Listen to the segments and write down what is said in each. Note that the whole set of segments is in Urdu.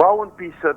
52%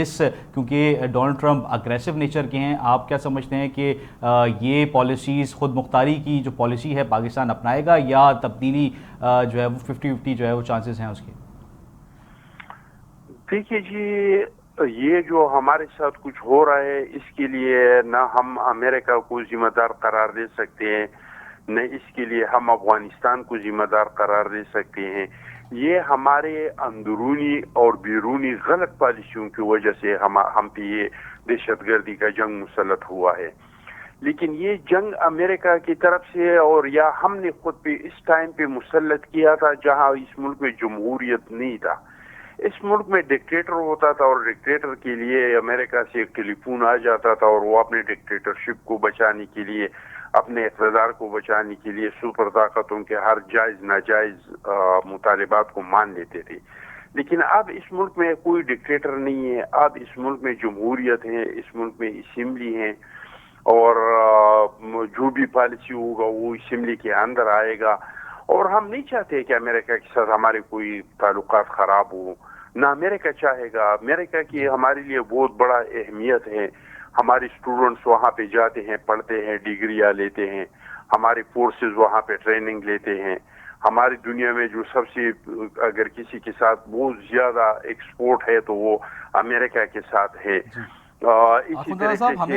اس کیونکہ ڈونلڈ ٹرمپ اگریسو نیچر کے ہیں، آپ کیا سمجھتے ہیں کہ یہ پالیسیز خود مختاری کی جو پالیسی ہے پاکستان اپنائے گا یا تبدیلی جو ہے وہ 50-50 جو ہے وہ چانسز ہیں اس کے؟ دیکھیے جی، یہ جو ہمارے ساتھ کچھ ہو رہا ہے اس کے لیے نہ ہم امریکہ کو ذمہ دار قرار دے سکتے ہیں، نہ اس کے لیے ہم افغانستان کو ذمہ دار قرار دے سکتے ہیں۔ یہ ہمارے اندرونی اور بیرونی غلط پالیسیوں کی وجہ سے ہم پہ یہ دہشت گردی کا جنگ مسلط ہوا ہے۔ لیکن یہ جنگ امریکہ کی طرف سے اور یا ہم نے خود پہ اس ٹائم پہ مسلط کیا تھا جہاں اس ملک میں جمہوریت نہیں تھا۔ اس ملک میں ڈکٹیٹر ہوتا تھا اور ڈکٹیٹر کے لیے امریکہ سے ایک ٹیلی فون آ جاتا تھا اور وہ اپنے ڈکٹیٹرشپ کو بچانے کے لیے، اپنے اقتدار کو بچانے کے لیے سپر طاقتوں کے ہر جائز ناجائز مطالبات کو مان لیتے تھے۔ لیکن اب اس ملک میں کوئی ڈکٹیٹر نہیں ہے، اب اس ملک میں جمہوریت ہے، اس ملک میں اسمبلی ہے، اور جو بھی پالیسی ہوگا وہ اسمبلی کے اندر آئے گا۔ اور ہم نہیں چاہتے کہ امریکہ کے ساتھ ہمارے کوئی تعلقات خراب ہو، نہ امریکہ چاہے گا۔ امریکہ کی ہمارے لیے بہت بڑا اہمیت ہے، ہمارے اسٹوڈنٹس وہاں پہ جاتے ہیں، پڑھتے ہیں، ڈگریاں لیتے ہیں، ہمارے فورسز وہاں پہ ٹریننگ لیتے ہیں۔ ہماری دنیا میں جو سب سے اگر کسی کے ساتھ بہت زیادہ ایکسپورٹ ہے تو وہ امریکہ کے ساتھ ہے۔ اسی طرح صاحب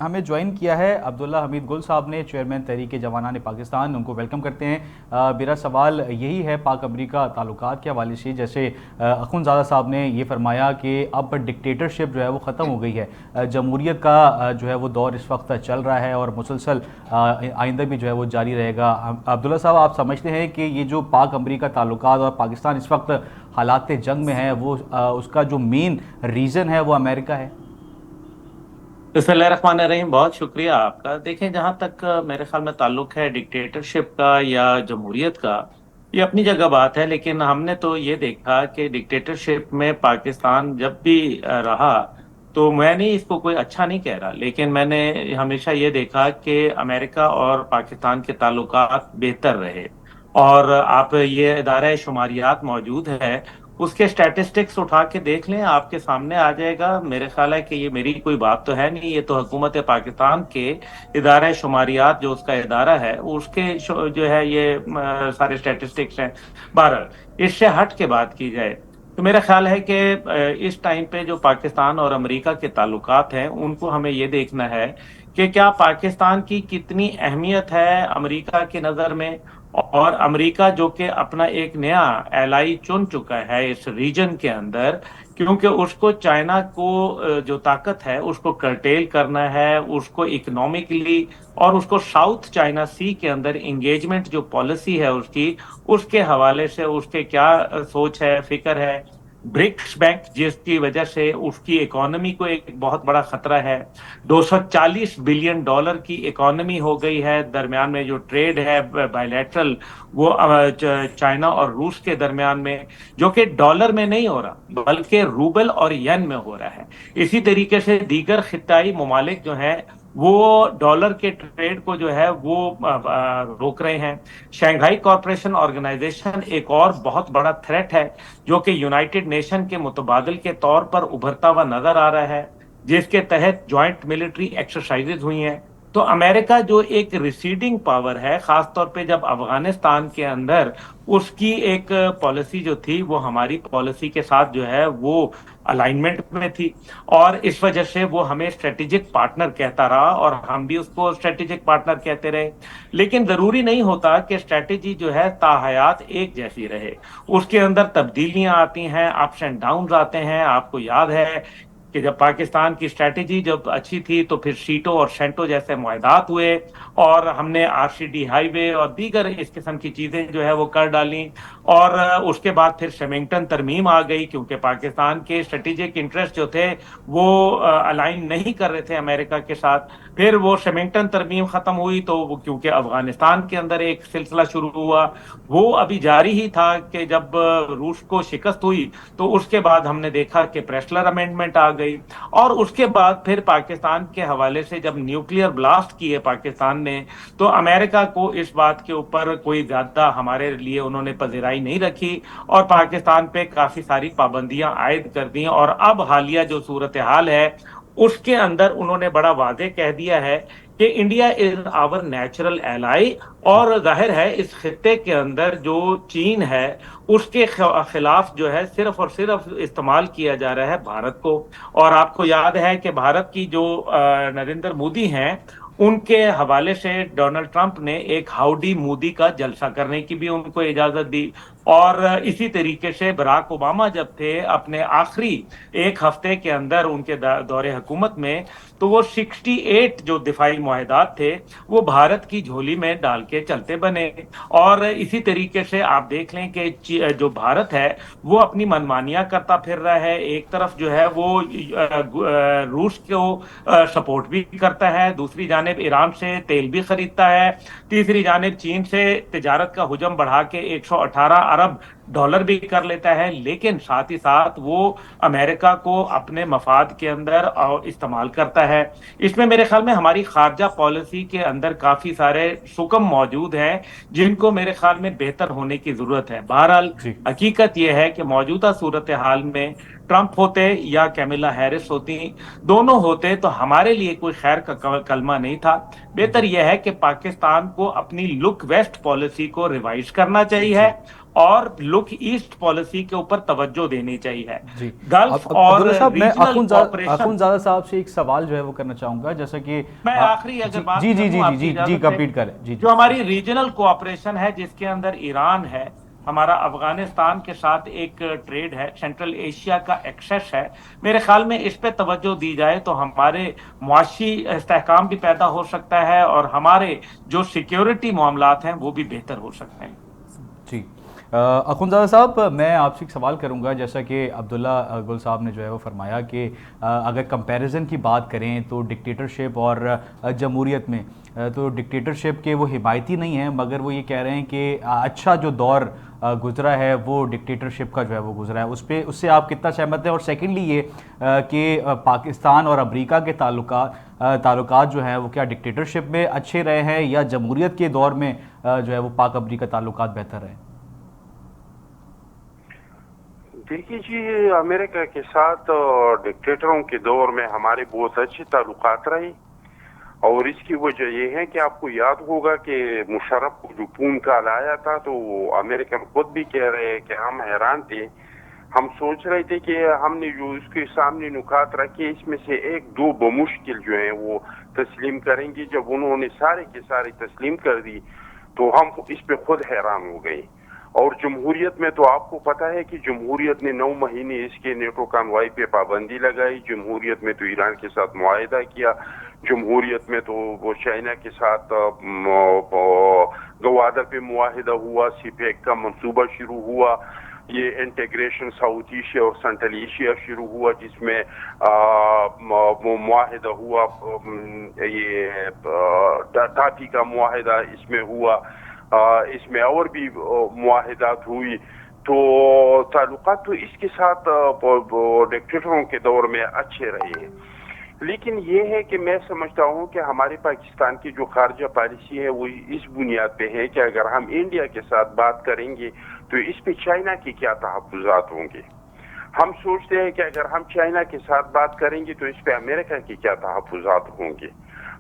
ہمیں جوائن کیا ہے عبداللہ حمید گل صاحب نے، چیئرمین تحریک جوانان پاکستان، ان کو ویلکم کرتے ہیں۔ میرا سوال یہی ہے پاک امریکہ تعلقات کے حوالے سے، جیسے اخونزادہ صاحب نے یہ فرمایا کہ اب ڈکٹیٹرشپ جو ہے وہ ختم ہو گئی ہے، جمہوریت کا جو ہے وہ دور اس وقت چل رہا ہے اور مسلسل آئندہ بھی جو ہے وہ جاری رہے گا۔ عبداللہ صاحب، آپ سمجھتے ہیں کہ یہ جو پاک امریکہ تعلقات اور پاکستان اس وقت حالات جنگ میں ہے، وہ اس کا جو مین ریزن ہے وہ امریکہ ہے؟ بسم اللہ الرحمن الرحیم، بہت شکریہ آپ کا۔ دیکھیں، جہاں تک میرے خیال میں تعلق ہے ڈکٹیٹرشپ کا یا جمہوریت کا، یہ اپنی جگہ بات ہے، لیکن ہم نے تو یہ دیکھا کہ ڈکٹیٹرشپ میں پاکستان جب بھی رہا تو میں نہیں اس کو کوئی اچھا نہیں کہہ رہا، لیکن میں نے ہمیشہ یہ دیکھا کہ امریکہ اور پاکستان کے تعلقات بہتر رہے۔ اور آپ یہ ادارہ شماریات موجود ہے، اس کے سٹیٹسٹکس اٹھا کے دیکھ لیں، آپ کے سامنے آ جائے گا۔ میرے خیال ہے کہ یہ میری کوئی بات تو ہے نہیں، یہ تو حکومت پاکستان کے ادارہ شماریات جو اس کا ادارہ ہے اس کے جو ہے یہ سارے سٹیٹسٹکس ہیں۔ بہرحال اس سے ہٹ کے بات کی جائے تو میرا خیال ہے کہ اس ٹائم پہ جو پاکستان اور امریکہ کے تعلقات ہیں ان کو ہمیں یہ دیکھنا ہے کہ کیا پاکستان کی کتنی اہمیت ہے امریکہ کی نظر میں، اور امریکہ جو کہ اپنا ایک نیا ایلائی چن چکا ہے اس ریجن کے اندر، کیونکہ اس کو چائنا کو جو طاقت ہے اس کو کرٹیل کرنا ہے، اس کو اکنامکلی اور اس کو ساؤتھ چائنا سی کے اندر انگیجمنٹ جو پالیسی ہے اس کے حوالے سے اس کے کیا سوچ ہے، فکر ہے۔ برکس بینک جس کی وجہ سے اس کی اکانومی کو ایک بہت بڑا خطرہ ہے، $240 بلین کی اکانومی ہو گئی ہے، درمیان میں جو ٹریڈ ہے بائیلیٹرل وہ چائنا اور روس کے درمیان میں، جو کہ ڈالر میں نہیں ہو رہا بلکہ روبل اور ین میں ہو رہا ہے۔ اسی طریقے سے دیگر خطائی ممالک جو ہیں وہ ڈالر کے ٹریڈ کو جو ہے وہ روک رہے ہیں۔ شنگھائی کارپوریشن آرگنائزیشن ایک اور بہت بڑا تھریٹ ہے جو کہ یونائٹڈ نیشن کے متبادل کے طور پر ابھرتا ہوا نظر آ رہا ہے، جس کے تحت جوائنٹ ملٹری ایکسرسائزز ہوئی ہیں۔ تو امریکہ جو ایک ریسیڈنگ پاور ہے، خاص طور پہ جب افغانستان کے اندر اس کی ایک پالیسی جو تھی وہ ہماری پالیسی کے ساتھ جو ہے وہ الائنمنٹ میں تھی، اور اس وجہ سے وہ ہمیں اسٹریٹجک پارٹنر کہتا رہا اور ہم بھی اس کو اسٹریٹجک پارٹنر کہتے رہے۔ لیکن ضروری نہیں ہوتا کہ اسٹریٹجی جو ہے تاحیات ایک جیسی رہے، اس کے اندر تبدیلیاں آتی ہیں، اپس اینڈ ڈاؤنز آتے ہیں۔ آپ کو یاد ہے کہ جب پاکستان کی اسٹریٹجی جب اچھی تھی تو پھر سیٹو اور سینٹو جیسے معاہدات ہوئے اور ہم نے RCD ہائی وے اور دیگر اس قسم کی چیزیں جو ہے وہ کر ڈالیں، اور اس کے بعد پھر شیمنگٹن ترمیم آ گئی کیونکہ پاکستان کے اسٹریٹجک انٹرسٹ جو تھے وہ الائن نہیں کر رہے تھے امریکہ کے ساتھ۔ پھر وہ شیمنگٹن ترمیم ختم ہوئی تو وہ کیونکہ افغانستان کے اندر ایک سلسلہ شروع ہوا، وہ ابھی جاری ہی تھا کہ جب روس کو شکست ہوئی تو اس کے بعد ہم نے دیکھا کہ پریسلر امینڈمنٹ آ گئی۔ گئی. اور اس کے بعد پھر پاکستان کے حوالے سے جب نیوکلیئر بلاسٹ کیے پاکستان نے تو امریکہ کو اس بات کے اوپر کوئی زیادہ ہمارے لیے انہوں نے پذیرائی نہیں رکھی اور پاکستان پہ کافی ساری پابندیاں عائد کر دیں. اور اب حالیہ جو صورتحال ہے اس کے اندر انہوں نے بڑا واضح کہہ دیا ہے کہ انڈیا از آور نیچرل ایلائی. اور ظاہر ہے اس خطے کے اندر جو چین ہے اس کے خلاف جو ہے صرف اور صرف استعمال کیا جا رہا ہے بھارت کو. اور آپ کو یاد ہے کہ بھارت کی جو نریندر مودی ہیں ان کے حوالے سے ڈونلڈ ٹرمپ نے ایک ہاؤڈی مودی کا جلسہ کرنے کی بھی ان کو اجازت دی. اور اسی طریقے سے براک اوباما جب تھے اپنے آخری ایک ہفتے کے اندر ان کے دور حکومت میں تو وہ 68 جو دفاعی معاہدات تھے وہ بھارت کی جھولی میں ڈال کے چلتے بنے. اور اسی طریقے سے آپ دیکھ لیں کہ جو بھارت ہے وہ اپنی منمانیاں کرتا پھر رہا ہے. ایک طرف جو ہے وہ روس کو سپورٹ بھی کرتا ہے, دوسری جانب ایران سے تیل بھی خریدتا ہے, تیسری جانب چین سے تجارت کا حجم بڑھا کے 118 ارب ڈالر بھی کر لیتا ہے. لیکن ساتھ ہی ساتھ وہ امریکہ کو اپنے مفاد کے اندر استعمال کرتا ہے. اس میں میرے خیال میں ہماری خارجہ پالیسی کے اندر کافی سارے سکم موجود ہیں جن کو میرے خیال میں بہتر ہونے کی ضرورت ہے. بہرحال حقیقت یہ ہے کہ موجودہ صورتحال میں ٹرمپ ہوتے یا کیملا ہیرس ہوتی, دونوں ہوتے تو ہمارے لیے کوئی خیر کا کلمہ نہیں تھا. بہتر یہ ہے کہ پاکستان کو اپنی لک ویسٹ پالیسی کو ریوائز کرنا چاہیے اور لک ایسٹ پالیسی کے اوپر توجہ دینی چاہیے. گلف اور اخونزادہ صاحب سے ایک سوال جو ہے وہ کرنا چاہوں گا, جیسا کہ میں آخری اگر بات جی کمپلیٹ کریں. جو ہماری ریجنل کوآپریشن ہے جس کے اندر ایران ہے, ہمارا افغانستان کے ساتھ ایک ٹریڈ ہے, سینٹرل ایشیا کا ایکسیس ہے, میرے خیال میں اس پہ توجہ دی جائے تو ہمارے معاشی استحکام بھی پیدا ہو سکتا ہے اور ہمارے جو سیکیورٹی معاملات ہیں وہ بھی بہتر ہو سکتے ہیں. جی اخونزادہ صاحب, میں آپ سے ایک سوال کروں گا. جیسا کہ عبداللہ گل صاحب نے جو ہے وہ فرمایا کہ اگر کمپیریزن کی بات کریں تو ڈکٹیٹرشپ اور جمہوریت میں, تو ڈکٹیٹرشپ کے وہ حمایتی نہیں ہیں, مگر وہ یہ کہہ رہے ہیں کہ اچھا جو دور گزرا ہے وہ ڈکٹیٹرشپ کا جو ہے وہ گزرا ہے. اس سے آپ کتنا سہمت ہیں؟ اور سیکنڈلی یہ کہ پاکستان اور امریکہ کے تعلقات جو ہیں وہ کیا ڈکٹیٹرشپ میں اچھے رہے ہیں یا جمہوریت کے دور میں جو ہے وہ پاک امریکہ تعلقات بہتر رہے؟ دیکھیے جی, امریکہ کے ساتھ ڈکٹیٹروں کے دور میں ہمارے بہت اچھے تعلقات رہے, اور اس کی وجہ یہ ہے کہ آپ کو یاد ہوگا کہ مشرف کو جو پون کال آیا تھا تو امریکن خود بھی کہہ رہے ہیں کہ ہم حیران تھے, ہم سوچ رہے تھے کہ ہم نے جو اس کے سامنے نکات رکھے اس میں سے ایک دو بمشکل جو ہیں وہ تسلیم کریں گے. جب انہوں نے سارے کے سارے تسلیم کر دی تو ہم اس پہ خود حیران ہو گئے. اور جمہوریت میں تو آپ کو پتا ہے کہ جمہوریت نے 9 مہینے اس کے نیٹو کانوائی پہ پابندی لگائی, جمہوریت میں تو ایران کے ساتھ معاہدہ کیا, جمہوریت میں تو وہ چائنا کے ساتھ گوادر پہ معاہدہ ہوا, سی پیک کا منصوبہ شروع ہوا, یہ انٹیگریشن ساؤتھ ایشیا اور سینٹرل ایشیا شروع ہوا جس میں معاہدہ ہوا, یہ ٹاپی کا معاہدہ اس میں ہوا, اس میں اور بھی معاہدات ہوئی. تو تعلقات تو اس کے ساتھ ڈکٹیٹروں کے دور میں اچھے رہے ہیں. لیکن یہ ہے کہ میں سمجھتا ہوں کہ ہمارے پاکستان کی جو خارجہ پالیسی ہے وہ اس بنیاد پہ ہے کہ اگر ہم انڈیا کے ساتھ بات کریں گے تو اس پہ چائنا کے کیا تحفظات ہوں گے. ہم سوچتے ہیں کہ اگر ہم چائنا کے ساتھ بات کریں گے تو اس پہ امریکہ کے کیا تحفظات ہوں گے.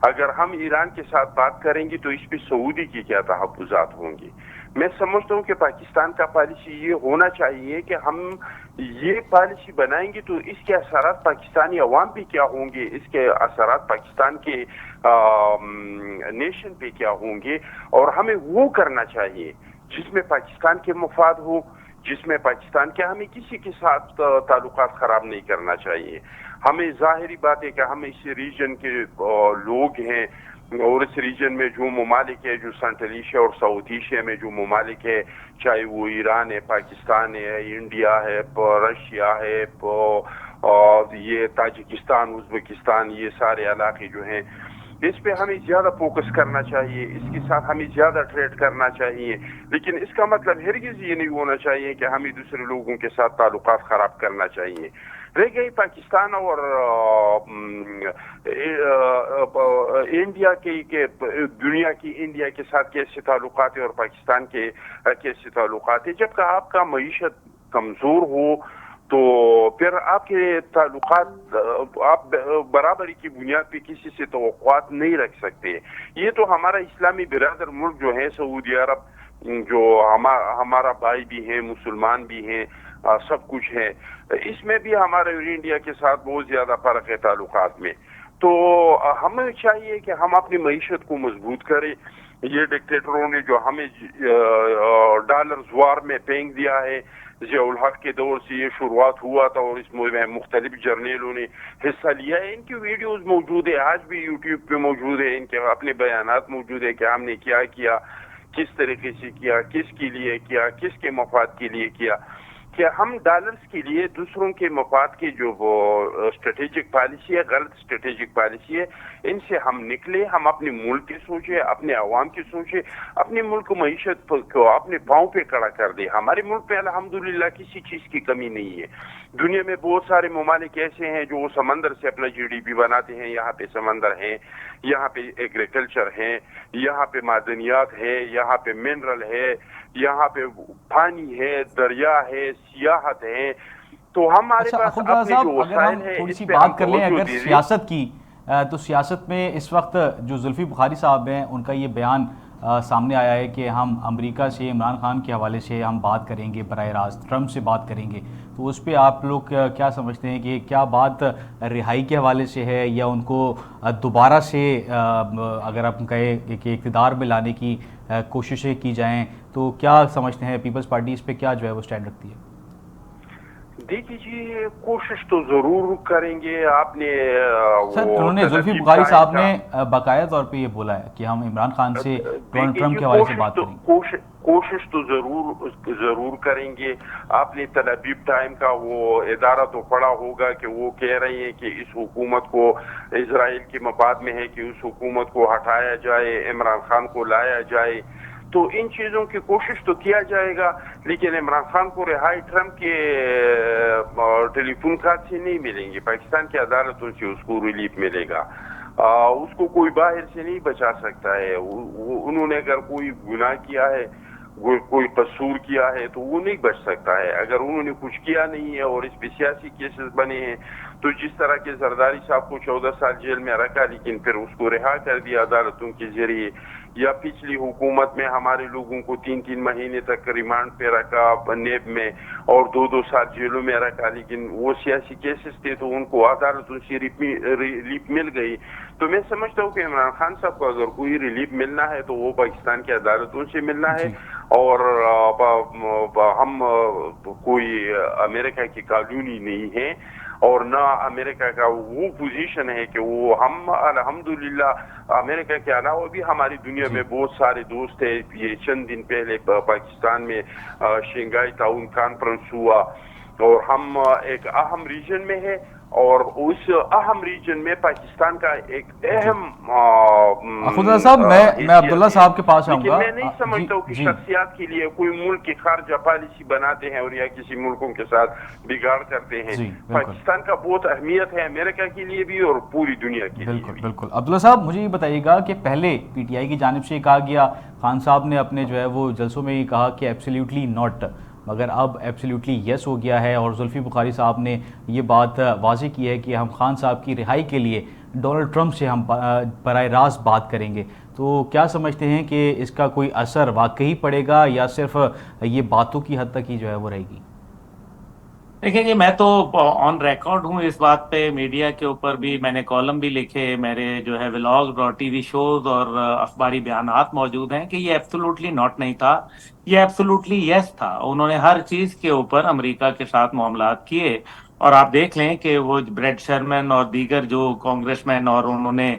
اگر ہم ایران کے ساتھ بات کریں گے تو اس پہ سعودی کی کیا تحفظات ہوں گے. میں سمجھتا ہوں کہ پاکستان کا پالیسی یہ ہونا چاہیے کہ ہم یہ پالیسی بنائیں گے تو اس کے اثرات پاکستانی عوام پہ کیا ہوں گے, اس کے اثرات پاکستان کے نیشن پہ کیا ہوں گے, اور ہمیں وہ کرنا چاہیے جس میں پاکستان کے مفاد ہو, جس میں پاکستان کے, ہمیں کسی کے ساتھ تعلقات خراب نہیں کرنا چاہیے. ہمیں ظاہری بات ہے کہ ہم اس ریجن کے لوگ ہیں اور اس ریجن میں جو ممالک ہے, جو سینٹرل ایشیا اور ساؤتھ ایشیا میں جو ممالک ہے, چاہے وہ ایران ہے, پاکستان ہے, انڈیا ہے, رشیا ہے, یہ تاجکستان, ازبکستان, یہ سارے علاقے جو ہیں اس پہ ہمیں زیادہ فوکس کرنا چاہیے, اس کے ساتھ ہمیں زیادہ ٹریڈ کرنا چاہیے. لیکن اس کا مطلب ہرگز یہ نہیں ہونا چاہیے کہ ہمیں دوسرے لوگوں کے ساتھ تعلقات خراب کرنا چاہیے. رہ گئی پاکستان اور انڈیا کے دنیا کی انڈیا کے ساتھ کیسے تعلقات ہیں اور پاکستان کے کیسے تعلقات ہیں. جب کہ آپ کا معیشت کمزور ہو تو پھر آپ کے تعلقات آپ برابری کی بنیاد پہ کسی سے توقعات نہیں رکھ سکتے. یہ تو ہمارا اسلامی برادر ملک جو ہے سعودی عرب, جو ہمارا بھائی بھی ہیں, مسلمان بھی ہیں, سب کچھ ہے, اس میں بھی ہمارے انڈیا کے ساتھ بہت زیادہ فرق ہے تعلقات میں. تو ہمیں چاہیے کہ ہم اپنی معیشت کو مضبوط کریں. یہ ڈکٹیٹروں نے جو ہمیں ڈالر زوار میں پھینک دیا ہے, ضیاء الحق کے دور سے یہ شروعات ہوا تھا اور اس میں مختلف جرنیلوں نے حصہ لیا ہے. ان کی ویڈیوز موجود ہے, آج بھی یوٹیوب پہ موجود ہے, ان کے اپنے بیانات موجود ہے کہ ہم نے کیا کیا, کس طریقے سے کیا, کس کے لیے کیا, کس کے مفاد کے لیے کیا. کہ ہم ڈالرز کے لیے دوسروں کے مفاد کی جو وہ اسٹریٹجک پالیسی ہے, غلط اسٹریٹجک پالیسی ہے, ان سے ہم نکلے. ہم اپنے ملک کی سوچیں, اپنے عوام کی سوچیں, اپنے ملک معیشت کو اپنے پاؤں پہ کھڑا کر دے. ہمارے ملک پہ الحمدللہ کسی چیز کی کمی نہیں ہے. دنیا میں بہت سارے ممالک ایسے ہیں جو سمندر سے اپنا جی ڈی پی بناتے ہیں. یہاں پہ سمندر ہیں, یہاں پہ ایگریکلچر ہیں, یہاں پہ معدنیات ہے, یہاں پہ منرل ہے, یہاں پہ پانی ہے, دریا ہے, سیاحت ہے. تو ہمارے پاس اپنے جو وسائل ہیں, تھوڑی سی بات کر لیں اگر سیاست کی, تو سیاست میں اس وقت جو زلفی بخاری صاحب ہیں ان کا یہ بیان سامنے آیا ہے کہ ہم امریکہ سے, عمران خان کے حوالے سے ہم بات کریں گے, براہ راست ٹرمپ سے بات کریں گے. تو اس پہ آپ لوگ کیا سمجھتے ہیں کہ کیا بات رہائی کے حوالے سے ہے, یا ان کو دوبارہ سے اگر آپ کہیں کہ اقتدار میں لانے کی کوششیں کی جائیں, تو کیا سمجھتے ہیں پیپلز پارٹی اس پہ کیا جو ہے وہ سٹینڈ رکھتی ہے؟ دیکھیے جی, کوشش تو ضرور کریں گے. آپ نے سر, انہوں نے زلفی بخاری صاحب نے باقاعدہ طور پہ یہ بولا ہے کہ ہم عمران خان سے ڈونلڈ ٹرمپ کے حوالے سے بات کریں گے. کوشش تو ضرور کریں گے. آپ نے تل ابیب ٹائم کا وہ ادارہ تو پڑھا ہوگا کہ وہ کہہ رہے ہیں کہ اس حکومت کو اسرائیل کے مفاد میں ہے کہ اس حکومت کو ہٹایا جائے, عمران خان کو لایا جائے. تو ان چیزوں کی کوشش تو کیا جائے گا, لیکن عمران خان کو رہائی ٹرمپ کے ٹیلی فون کارڈ سے نہیں ملیں گے. پاکستان کی عدالتوں سے اس کو ریلیف ملے گا. اس کو کوئی باہر سے نہیں بچا سکتا ہے. انہوں نے اگر کوئی گناہ کیا ہے, کوئی قصور کیا ہے, تو وہ نہیں بچ سکتا ہے. اگر انہوں نے کچھ کیا نہیں ہے اور اس پہ سیاسی کیسز بنے ہیں, تو جس طرح کے زرداری صاحب کو 14 سال جیل میں رکھا لیکن پھر اس کو رہا کر دیا عدالتوں کے ذریعے, یا پچھلی حکومت میں ہمارے لوگوں کو 3 مہینے تک ریمانڈ پہ رکھا نیب میں اور 2 سال جیلوں میں رکھا, لیکن وہ سیاسی کیسز تھے تو ان کو عدالتوں سے ریلیف مل گئی. تو میں سمجھتا ہوں کہ عمران خان صاحب کو اگر کوئی ریلیف ملنا ہے تو وہ پاکستان کی عدالتوں سے ملنا ہے. اور ہم کوئی امریکہ کی کالونی نہیں ہے, اور نہ امریکہ کا وہ پوزیشن ہے کہ وہ ہم الحمدللہ امریکہ کے علاوہ بھی ہماری دنیا میں بہت سارے دوست ہیں. یہ چند دن پہلے پاکستان میں شنگھائی تعاون کانفرنس ہوا, اور ہم ایک اہم ریجن میں ہے, اور اس اہم ریجن میں پاکستان کا ایک اہم خدا صاحب, میں عبداللہ صاحب کے پاس آؤں گا. میں نہیں سمجھتا ہوں کہ شخصیات کے لیے کوئی ملک کی خارجہ پالیسی بناتے ہیں اور یا کسی ملکوں کے ساتھ بگاڑ کرتے ہیں. پاکستان کا بہت اہمیت ہے امریکہ کے لیے بھی اور پوری دنیا کے لیے بھی. بالکل. عبداللہ صاحب, مجھے یہ بتائیے گا کہ پہلے پی ٹی آئی کی جانب سے کہا گیا, خان صاحب نے اپنے جو ہے وہ جلسوں میں یہ کہا کہ ایبسلیوٹلی ناٹ, مگر اب ایبسلیوٹلی یس ہو گیا ہے, اور زلفی بخاری صاحب نے یہ بات واضح کی ہے کہ ہم خان صاحب کی رہائی کے لیے ڈونلڈ ٹرمپ سے ہم براہ راست بات کریں گے. تو کیا سمجھتے ہیں کہ اس کا کوئی اثر واقعی پڑے گا, یا صرف یہ باتوں کی حد تک ہی جو ہے وہ رہے گی؟ دیکھیں جی, میں تو آن ریکارڈ ہوں اس بات پہ, میڈیا کے اوپر بھی میں نے کالم بھی لکھے, میرے جو ہے ولاگ اور ٹی وی شوز اور اخباری بیانات موجود ہیں کہ یہ ایبسولوٹلی ناٹ نہیں تھا, یہ ایبسولوٹلی یس تھا. انہوں نے ہر چیز کے اوپر امریکہ کے ساتھ معاملات کیے, اور آپ دیکھ لیں کہ وہ بریڈ شرمن اور دیگر جو کانگریس مین اور انہوں نے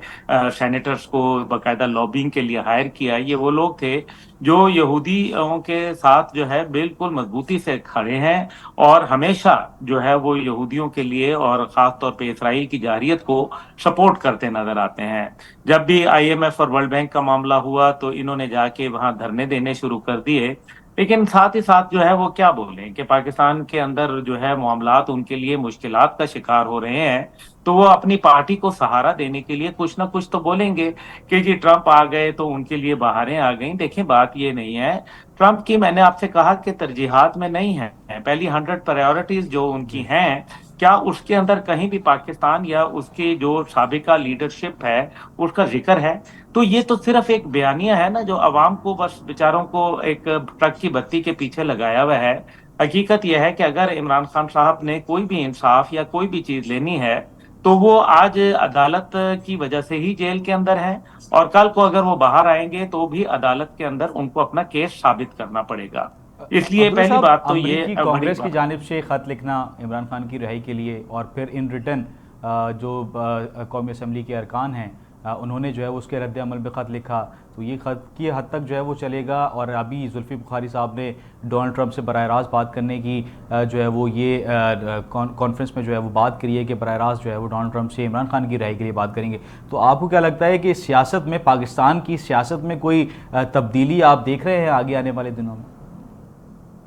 سینیٹرز کو باقاعدہ لابنگ کے لیے ہائر کیا, یہ وہ لوگ تھے جو یہودیوں کے ساتھ جو ہے بالکل مضبوطی سے کھڑے ہیں, اور ہمیشہ جو ہے وہ یہودیوں کے لیے اور خاص طور پہ اسرائیل کی جارحیت کو سپورٹ کرتے نظر آتے ہیں. جب بھی IMF اور ورلڈ بینک کا معاملہ ہوا تو انہوں نے جا کے وہاں دھرنے دینے شروع کر دیے. لیکن ساتھ ہی ساتھ جو ہے وہ کیا بولیں کہ پاکستان کے اندر جو ہے معاملات ان کے لیے مشکلات کا شکار ہو رہے ہیں، تو وہ اپنی پارٹی کو سہارا دینے کے لیے کچھ نہ کچھ تو بولیں گے کہ جی ٹرمپ آ گئے تو ان کے لیے بہاریں آ گئیں۔ دیکھیں بات یہ نہیں ہے، ٹرمپ کی میں نے آپ سے کہا کہ ترجیحات میں نہیں ہے، پہلی 100 پرائیورٹیز جو ان جی کی ہیں، کیا اس کے اندر کہیں بھی پاکستان یا اس کی جو سابقہ لیڈرشپ ہے اس کا ذکر ہے؟ تو یہ تو صرف ایک بیانیہ ہے نا، جو عوام کو بس بیچاروں کو ایک ٹرک کی بتی کے پیچھے لگایا ہوا ہے۔ حقیقت یہ ہے کہ اگر عمران خان صاحب نے کوئی بھی انصاف یا کوئی بھی چیز لینی ہے تو وہ آج عدالت کی وجہ سے ہی جیل کے اندر ہے، اور کل کو اگر وہ باہر آئیں گے تو بھی عدالت کے اندر ان کو اپنا کیس ثابت کرنا پڑے گا۔ اس لیے عبداللہ پہلی صاحب، بات تو یہ امریکی بڑی کانگریس کی بات۔ جانب سے خط لکھنا عمران خان کی رہائی کے لیے، اور پھر ان ریٹن جو قومی اسمبلی کے ارکان ہیں انہوں نے جو ہے اس کے رد عمل میں خط لکھا، تو یہ خط کی حد تک جو ہے وہ چلے گا؟ اور ابھی زلفی بخاری صاحب نے ڈونلڈ ٹرمپ سے براہ راست بات کرنے کی جو ہے وہ یہ کانفرنس میں جو ہے وہ بات کری ہے کہ براہ راست جو ہے وہ ڈونلڈ ٹرمپ سے عمران خان کی رہائی کے لیے بات کریں گے۔ تو آپ کو کیا لگتا ہے کہ سیاست میں، پاکستان کی سیاست میں کوئی تبدیلی آپ دیکھ رہے ہیں آگے آنے والے دنوں میں؟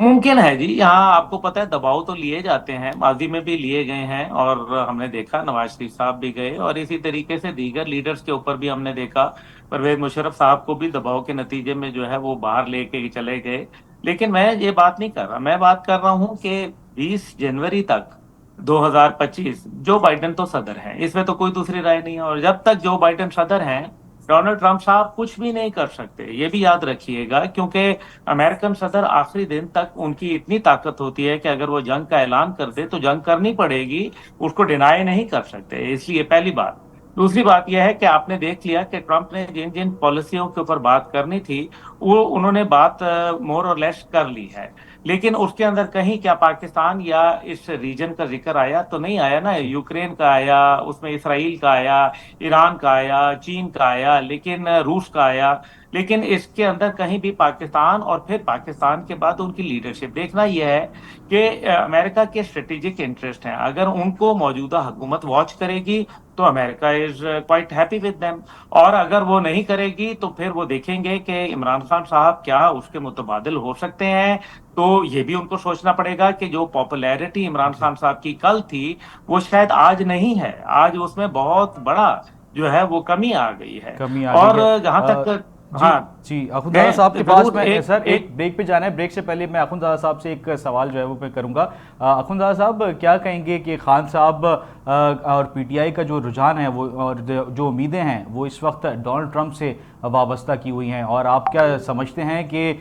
ممکن ہے جی، یہاں آپ کو پتہ ہے دباؤ تو لیے جاتے ہیں، ماضی میں بھی لیے گئے ہیں، اور ہم نے دیکھا نواز شریف صاحب بھی گئے، اور اسی طریقے سے دیگر لیڈرز کے اوپر بھی ہم نے دیکھا، پرویز مشرف صاحب کو بھی دباؤ کے نتیجے میں جو ہے وہ باہر لے کے چلے گئے۔ لیکن میں یہ بات نہیں کر رہا، میں بات کر رہا ہوں کہ 20 جنوری تک 2025 جو بائیڈن تو صدر ہیں، اس میں تو کوئی دوسری رائے نہیں ہے، اور جب تک جو بائیڈن صدر ہیں ڈونلڈ ٹرمپ صاحب کچھ بھی نہیں کر سکتے، یہ بھی یاد رکھیے گا، کیونکہ امریکن صدر آخری دن تک ان کی اتنی طاقت ہوتی ہے کہ اگر وہ جنگ کا اعلان کر دے تو جنگ کرنی پڑے گی، اس کو ڈینائی نہیں کر سکتے۔ اس لیے پہلی بات۔ دوسری بات یہ ہے کہ آپ نے دیکھ لیا کہ ٹرمپ نے جن جن پالیسیوں کے اوپر بات کرنی تھی وہ انہوں نے بات مور اور لیس کر لی ہے، لیکن اس کے اندر کہیں کیا پاکستان یا اس ریجن کا ذکر آیا؟ تو نہیں آیا نا۔ جی یوکرین کا آیا، اس میں اسرائیل کا آیا، ایران کا آیا، چین کا آیا، لیکن روس کا آیا، لیکن اس کے اندر کہیں بھی پاکستان، اور پھر پاکستان کے بعد ان کی لیڈرشپ دیکھنا یہ ہے کہ امریکہ کے اسٹریٹجک انٹرسٹ ہیں، اگر ان کو موجودہ حکومت واچ کرے گی تو America is quite happy with them, اور اگر وہ نہیں کرے گی تو پھر وہ دیکھیں گے کہ عمران خان صاحب کیا اس کے متبادل ہو سکتے ہیں۔ تو یہ بھی ان کو سوچنا پڑے گا کہ جو پاپولیرٹی عمران جی خان صاحب کی کل تھی وہ شاید آج نہیں ہے، آج اس میں بہت بڑا جو ہے وہ کمی آ گئی ہے۔ کمی آ گئی اور ہے۔ جہاں تک جی ہاں جی، اخندزادہ صاحب کے پاس ضرور میں ایک سر ایک ایک بریک پہ جانا ہے، بریک سے پہلے میں اخندزادہ صاحب سے ایک سوال جو ہے وہ پہ کروں گا۔ اخندزادہ صاحب کیا کہیں گے کہ خان صاحب اور پی ٹی آئی کا جو رجحان ہے وہ، اور جو امیدیں ہیں وہ اس وقت ڈونلڈ ٹرمپ سے وابستہ کی ہوئی ہیں، اور آپ کیا سمجھتے ہیں کہ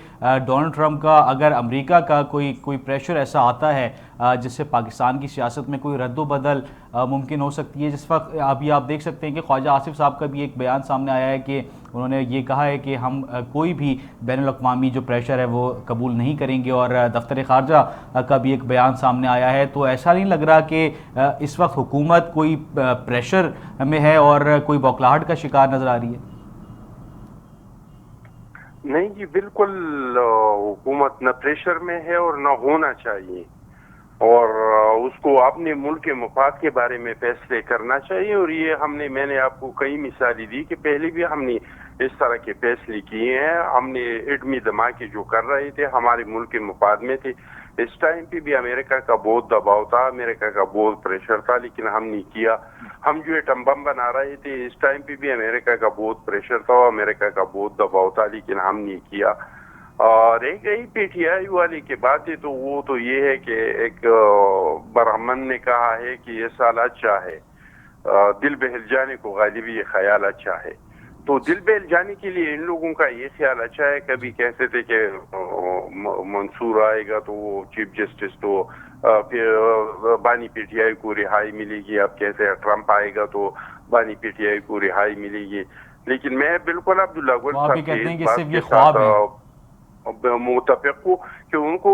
ڈونلڈ ٹرمپ کا اگر امریکہ کا کوئی پریشر ایسا آتا ہے جس سے پاکستان کی سیاست میں کوئی رد و بدل ممکن ہو سکتی ہے؟ جس وقت ابھی آپ دیکھ سکتے ہیں کہ خواجہ آصف صاحب کا بھی ایک بیان سامنے آیا ہے کہ انہوں نے یہ کہا ہے کہ ہم کوئی بھی بین الاقوامی جو پریشر ہے وہ قبول نہیں کریں گے، اور دفتر خارجہ کا بھی ایک بیان سامنے آیا ہے۔ تو ایسا نہیں لگ رہا کہ اس وقت حکومت کوئی پریشر میں ہے اور کوئی بوکھلاہٹ کا شکار نظر آ رہی ہے؟ نہیں جی، بالکل حکومت نہ پریشر میں ہے اور نہ ہونا چاہیے، اور اس کو اپنے ملک کے مفاد کے بارے میں فیصلے کرنا چاہیے، اور یہ میں نے آپ کو کئی مثالیں دی کہ پہلے بھی ہم نے اس طرح کے فیصلے کیے ہیں۔ ہم نے ایٹمی دھماکے جو کر رہے تھے ہمارے ملک کے مفاد میں تھے، اس ٹائم پہ بھی امریکہ کا بہت دباؤ تھا، امریکہ کا بہت پریشر تھا، لیکن ہم نے کیا۔ ہم جو ایٹم بم بنا رہے تھے اس ٹائم پہ بھی امریکہ کا بہت پریشر تھا، امریکہ کا بہت دباؤ تھا، لیکن ہم نے کیا۔ اور ایک یہی پی ٹی آئی والے کی بات ہے تو وہ تو یہ ہے کہ ایک برہمن نے کہا ہے کہ یہ سال اچھا ہے، دل بہل جانے کو غالب یہ خیال اچھا ہے۔ تو دل بہل جانے کے لیے ان لوگوں کا یہ خیال اچھا ہے، کبھی کہتے تھے کہ منصور آئے گا تو وہ چیف جسٹس تو پھر بانی پی ٹی آئی کو رہائی ملے گی، اب کہتے ہیں ٹرمپ آئے گا تو بانی پی ٹی آئی کو رہائی ملے گی۔ لیکن میں بالکل عبداللہ گل وہ آپ یہ صاحب کے کہتے ہیں اس کہ بات صرف کے یہ ساتھ خواب ہیں؟ متفق ہوں کہ ان کو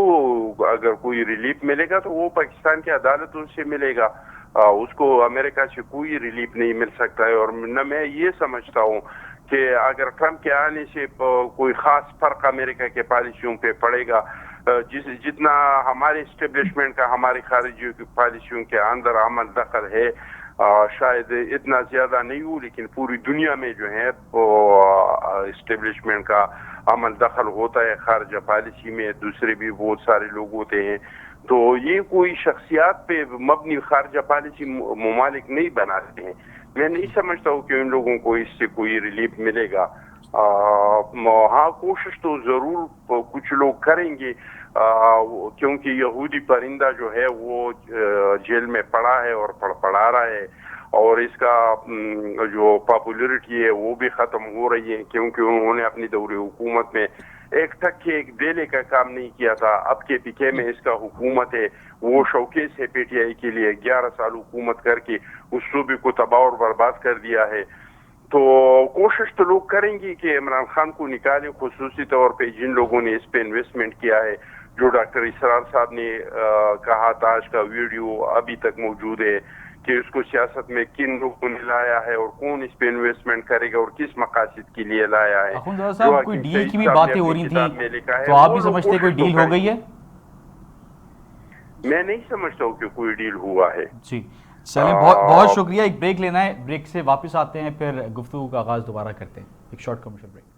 اگر کوئی ریلیف ملے گا تو وہ پاکستان کی عدالت ان سے ملے گا، اس کو امریکہ سے کوئی ریلیف نہیں مل سکتا ہے۔ اور نہ میں یہ سمجھتا ہوں کہ اگر ٹرمپ کے آنے سے کوئی خاص فرق امریکہ کے پالیسیوں پہ پڑے گا، جتنا ہمارے اسٹیبلشمنٹ کا ہماری خارجی پالیسیوں کے اندر عمل دخل ہے شاید اتنا زیادہ نہیں ہو، لیکن پوری دنیا میں جو ہے اسٹیبلشمنٹ کا عمل دخل ہوتا ہے خارجہ پالیسی میں، دوسرے بھی بہت سارے لوگ ہوتے ہیں. تو یہ کوئی شخصیات پہ مبنی خارجہ پالیسی ممالک نہیں بناتے ہیں. میں نہیں سمجھتا ہوں کہ ان لوگوں کو اس سے کوئی ریلیف ملے گا. ہاں کوشش تو ضرور کچھ لوگ کریں گے، کیونکہ یہودی پرندہ جو ہے وہ جیل میں پڑا ہے اور پڑا رہا ہے، اور اس کا جو پاپولیرٹی ہے وہ بھی ختم ہو رہی ہے، کیونکہ انہوں نے اپنی دور حکومت میں ایک ٹھکے ایک دینے کا کام نہیں کیا تھا. اب کے پیچھے میں اس کا حکومت ہے، وہ شوکیس ہے پی ٹی آئی کے لیے. 11 سال حکومت کر کے اس صوبے کو تباہ اور برباد کر دیا ہے. تو کوشش تو لوگ کریں گے کہ عمران خان کو نکالیں، خصوصی طور پہ جن لوگوں نے اس پہ انویسٹمنٹ کیا ہے. جو ڈاکٹر اسرار صاحب نے کہا تھا، آج کا ویڈیو ابھی تک موجود ہے کہ اس کو سیاست میں کن لوگوں نے لایا ہے اور کون اس پہ انویسٹمنٹ کرے گا اور کس مقاصد کے لیے لایا ہے. اخوندزادہ صاحب کوئی ڈیل کی بھی باتیں ہو رہی تھیں، تو آپ بھی سمجھتے کوئی ڈیل ہو گئی ہے؟ میں نہیں سمجھتا ہوں کہ کوئی ڈیل ہوا ہے. جی چلیں، بہت شکریہ. ایک بریک لینا ہے، بریک سے واپس آتے ہیں، پھر گفتگو کا آغاز دوبارہ کرتے ہیں. ایک شارٹ کمرشل بریک.